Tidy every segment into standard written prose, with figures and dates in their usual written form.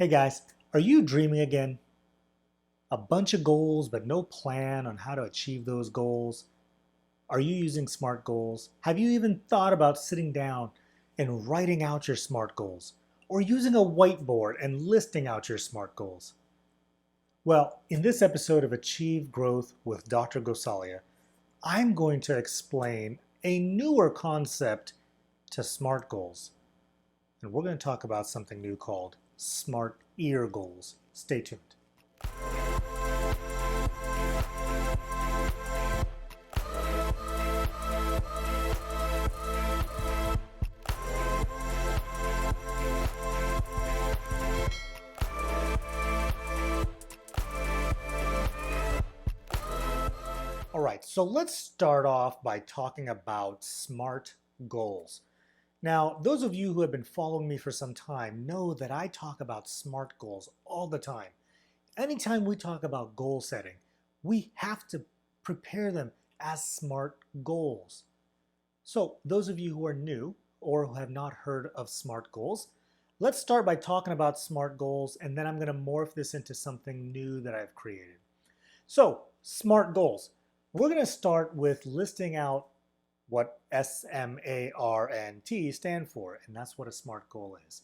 Hey guys, are you dreaming again? A bunch of goals, but no plan on how to achieve those goals? Are you using SMART goals? Have you even thought about sitting down and writing out your SMART goals? Or using a whiteboard and listing out your SMART goals? Well, in this episode of Achieve Growth with Dr. Gosalia, I'm going to explain a newer concept to SMART goals. And we're going to talk about something new called SMARTEAR goals. Stay tuned. All right, so let's start off by talking about SMART goals. Now, those of you who have been following me for some time know that I talk about SMART goals all the time. Anytime we talk about goal setting, we have to prepare them as SMART goals. So, those of you who are new or who have not heard of SMART goals, let's start by talking about SMART goals, and then I'm going to morph this into something new that I've created. So, SMART goals. We're going to start with listing out what SMART stand for, and that's what a SMART goal is.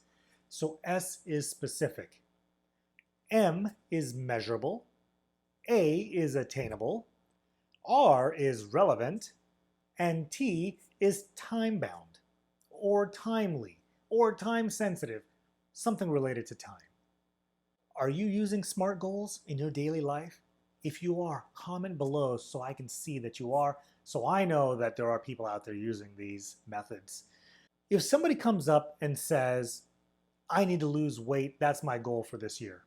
So S is specific, M is measurable, A is attainable, R is relevant, and T is time-bound, or timely, or time-sensitive, something related to time. Are you using SMART goals in your daily life? If you are, comment below so I can see that you are, so I know that there are people out there using these methods. If somebody comes up and says, I need to lose weight, that's my goal for this year.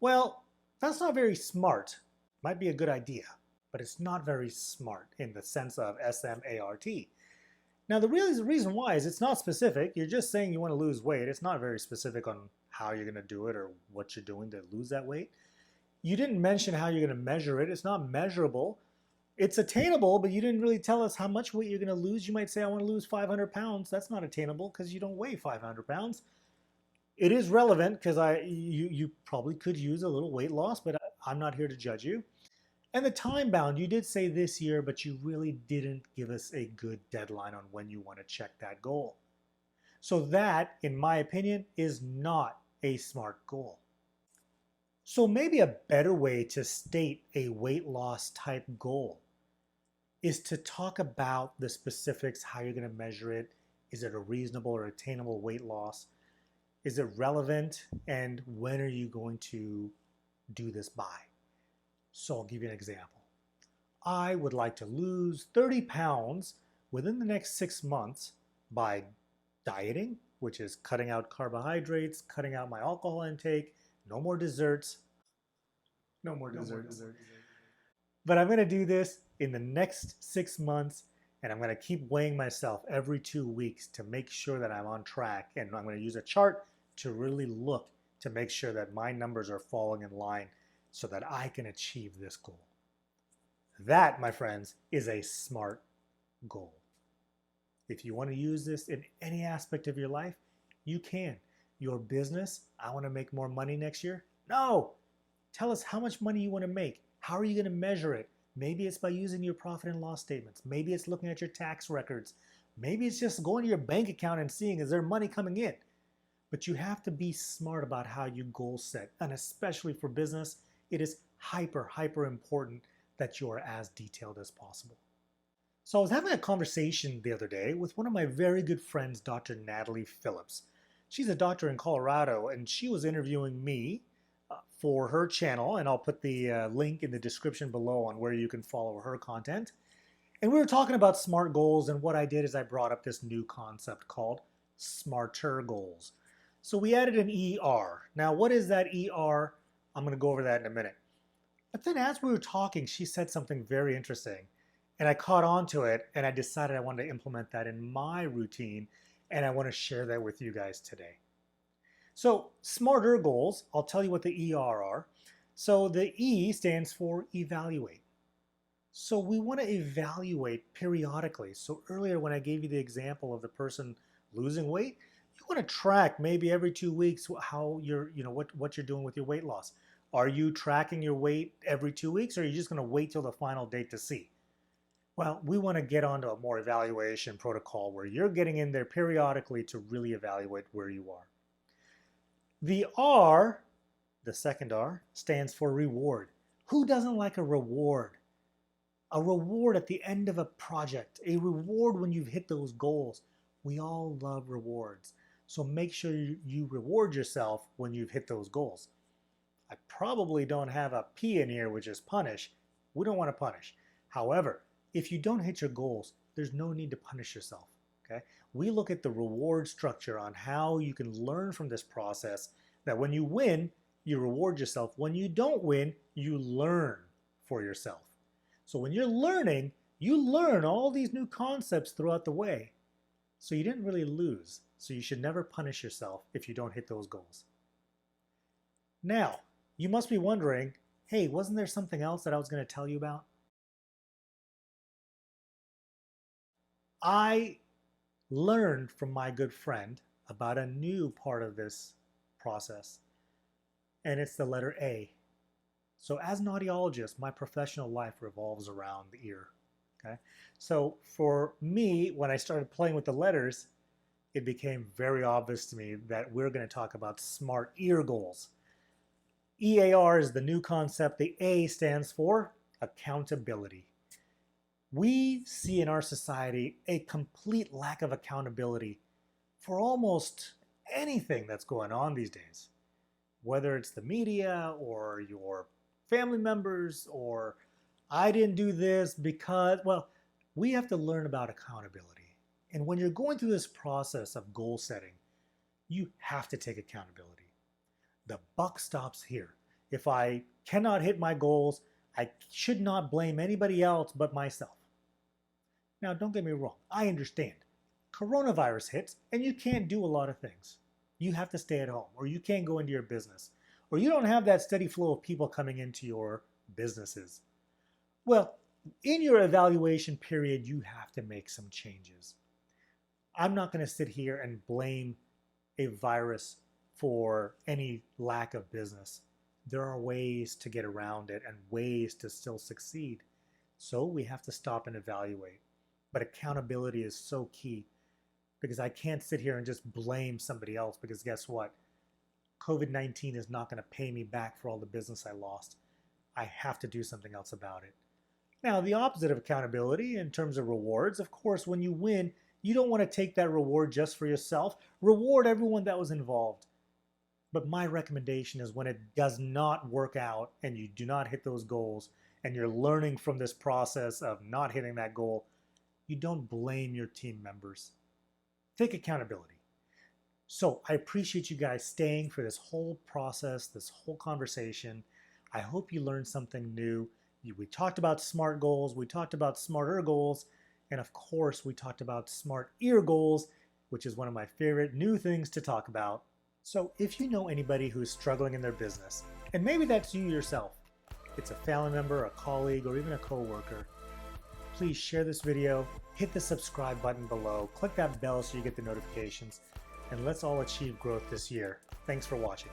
Well, that's not very smart. Might be a good idea, but it's not very smart in the sense of SMART. Now, the reason why is it's not specific. You're just saying you want to lose weight. It's not very specific on how you're going to do it or what you're doing to lose that weight. You didn't mention how you're going to measure it. It's not measurable. It's attainable, but you didn't really tell us how much weight you're going to lose. You might say, I want to lose 500 pounds. That's not attainable because you don't weigh 500 pounds. It is relevant because you probably could use a little weight loss, but I'm not here to judge you. And the time bound, you did say this year, but you really didn't give us a good deadline on when you want to check that goal. So that, in my opinion, is not a SMART goal. So maybe a better way to state a weight loss type goal is to talk about the specifics, how you're going to measure it. Is it a reasonable or attainable weight loss? Is it relevant? And when are you going to do this by? So I'll give you an example. I would like to lose 30 pounds within the next 6 months by dieting, which is cutting out carbohydrates, cutting out my alcohol intake, no more desserts. No more desserts. But I'm going to do this in the next 6 months, and I'm going to keep weighing myself every 2 weeks to make sure that I'm on track. And I'm going to use a chart to really look to make sure that my numbers are falling in line so that I can achieve this goal. That, my friends, is a SMART goal. If you want to use this in any aspect of your life, you can. Your business, I want to make more money next year. No! Tell us how much money you want to make. How are you going to measure it? Maybe it's by using your profit and loss statements. Maybe it's looking at your tax records. Maybe it's just going to your bank account and seeing, is there money coming in? But you have to be smart about how you goal set. And especially for business, it is hyper important that you are as detailed as possible. So I was having a conversation the other day with one of my very good friends, Dr. Natalie Phillips. She's a doctor in Colorado, and she was interviewing me for her channel, and I'll put the link in the description below on where you can follow her content. And we were talking about SMART goals, and what I did is I brought up this new concept called SMARTEAR goals. So we added an ER. Now, what is that ER? I'm going to go over that in a minute. But then as we were talking, she said something very interesting, and I caught on to it, and I decided I wanted to implement that in my routine, and I want to share that with you guys today. So SMARTEAR goals, I'll tell you what the ER are. So the E stands for evaluate. So we want to evaluate periodically. So earlier when I gave you the example of the person losing weight, You want to track maybe every 2 weeks how you're, what you're doing with your weight loss. Are you tracking your weight every 2 weeks, or are you just going to wait till the final date to see? Well, we want to get onto a more evaluation protocol where you're getting in there periodically to really evaluate where you are. The R, the second R, stands for reward. Who doesn't like a reward? A reward at the end of a project, a reward when you've hit those goals. We all love rewards. So make sure you reward yourself when you've hit those goals. I probably don't have a P in here, which is punish. We don't want to punish. However, if you don't hit your goals, there's no need to punish yourself. Okay? We look at the reward structure on how you can learn from this process, that when you win, you reward yourself. When you don't win, you learn for yourself. So when you're learning, you learn all these new concepts throughout the way. So you didn't really lose. So you should never punish yourself if you don't hit those goals. Now, you must be wondering, hey, wasn't there something else that I was going to tell you about? I learned from my good friend about a new part of this process, and it's the letter A. So as an audiologist, my professional life revolves around the ear. Okay? So for me, when I started playing with the letters, it became very obvious to me that we're going to talk about SMART ear goals. EAR is the new concept. The A stands for accountability. We see in our society a complete lack of accountability for almost anything that's going on these days. Whether it's the media or your family members, or I didn't do this because, well, we have to learn about accountability. And when you're going through this process of goal setting, you have to take accountability. The buck stops here. If I cannot hit my goals, I should not blame anybody else but myself. Now, don't get me wrong. I understand. Coronavirus hits and you can't do a lot of things. You have to stay at home, or you can't go into your business, or you don't have that steady flow of people coming into your businesses. Well, in your evaluation period, you have to make some changes. I'm not going to sit here and blame a virus for any lack of business. There are ways to get around it and ways to still succeed. So we have to stop and evaluate. But accountability is so key, because I can't sit here and just blame somebody else, because guess what? COVID-19 is not going to pay me back for all the business I lost. I have to do something else about it. Now, the opposite of accountability in terms of rewards, of course, when you win, you don't want to take that reward just for yourself. Reward everyone that was involved. But my recommendation is when it does not work out and you do not hit those goals, and you're learning from this process of not hitting that goal, you don't blame your team members. Take accountability. So I appreciate you guys staying for this whole process, this whole conversation. I hope you learned something new. We talked about SMART goals, we talked about SMARTER goals, and of course we talked about SMART ear goals, which is one of my favorite new things to talk about. So if you know anybody who's struggling in their business, and maybe that's you yourself, it's a family member, a colleague, or even a coworker, please share this video, hit the subscribe button below, click that bell so you get the notifications, and let's all achieve growth this year. Thanks for watching.